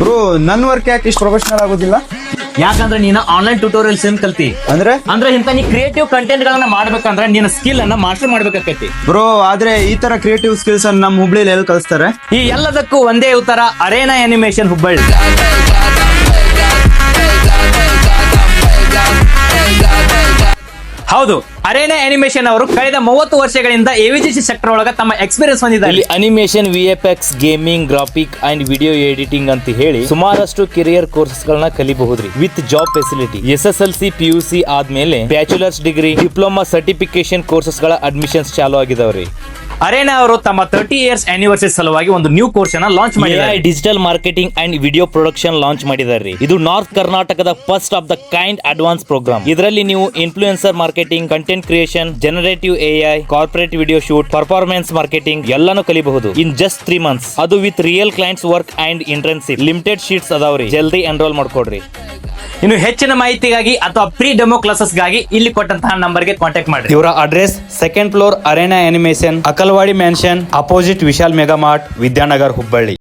Bro ನನ್ work ಯಾಕೆ ಇಷ್ಟು ಪ್ರೊಫೆಷನಲ್ ಆಗೋದಿಲ್ಲ? ಯಾಕಂದ್ರೆ ನೀನು ಆನ್ಲೈನ್ ಟ್ಯೂಟೋರಿಯಲ್ಸ್ ಏನ್ ಕಲ್ತಿ ಅಂದ್ರೆ ಇಂತ ನೀ ಕ್ರಿಯೇಟಿವ್ ಕಂಟೆಂಟ್ ಗಳನ್ನ ಮಾಡ್ಬೇಕಂದ್ರೆ ನಿನ್ನ ಸ್ಕಿಲ್ ಅನ್ನ ಮಾಸ್ಟರ್ ಮಾಡ್ಬೇಕಾಕೈತಿ. ಬ್ರೋ ಆದ್ರೆ ಈ ತರ ಕ್ರಿಯೇಟಿವ್ ಸ್ಕಿಲ್ಸ್ ಅನ್ನ ನಮ್ಮ ಹುಬ್ಳಿಲಿ ಎಲ್ಲಿ ಕಲಿಸ್ತಾರೆ? ಈ ಎಲ್ಲದಕ್ಕೂ ಒಂದೇ ಉತ್ತರ, ಅರೇನಾ ಅನಿಮೇಷನ್ ಹುಬ್ಬಳ್ಳಿ. ಹೌದು, ಅರೇನಾ ಅನಿಮೇಷನ್ ಅವರು ಕಳೆದ 30 ವರ್ಷಗಳಿಂದ ಎವಿಜಿಸಿ ಸೆಕ್ಟರ್ ಒಳಗ ತಮ್ಮ ಎಕ್ಸ್ಪೀರಿಯನ್ಸ್ ಹೊಂದಿದ್ದಾರೆ. ಇಲ್ಲಿ animation, VFX, gaming, graphic and video editing ಅಂತ ಹೇಳಿ ಸುಮಾರಷ್ಟು ಕೆರಿಯರ್ ಕೋರ್ಸಸ್ ಗಳನ್ನ ಕಲಿಬಹುದ್ರಿ with job facility. SSLC PUC ಆದ್ಮೇಲೆ bachelors degree, diploma certification courses ಗಳ ಅಡ್ಮಿಷನ್ಸ್ ಚಾಲು ಆಗಿದಾವ್ರಿ. ಅರೇನಾ ಅವರು ತಮ್ಮ 30 ಇಯರ್ಸ್ ಆನಿವರ್ಸರಿ ಸಲುವಾಗಿ ಒಂದು ನ್ಯೂ ಕೋರ್ಸ್ ಅನ್ನ ಲಾಂಚ್ ಮಾಡಿದ್ದಾರೆ. Digital marketing and video production launch ಮಾಡಿದ್ದಾರೆ. ಇದು ನಾರ್ತ್ ಕರ್ನಾಟಕದ first of the kind advance program. ಇದರಲ್ಲಿ ನೀವು influencer marketing, content creation, generative AI, corporate video shoot, performance marketing ಎಲ್ಲಾನು ಕಲಿಬಹುದು ಇನ್ ಜಸ್ಟ್ 3 months. ಅದು with real clients work and internship. Limited seats ಅದಾವ್ರಿ, ಜಲ್ದಿ ಎನ್ರೋಲ್ ಮಾಡ್ಕೊಡ್ರಿ. ಇನ್ನು ಹೆಚ್ಚಿನ ಮಾಹಿತಿಗಾಗಿ ಅಥವಾ ಪ್ರೀ ಡೆಮೋ ಕ್ಲಾಸಸ್ಗಾಗಿ ಇಲ್ಲಿ ಕೊಟ್ಟಂತಹ ನಂಬರ್ಗೆ ಕಾಂಟ್ಯಾಕ್ಟ್ ಮಾಡಿ. ಇವರ address 2nd floor Arena animation, Akalwadi mansion, opposite Vishal mega mart, Vidyanagar, Hubballi.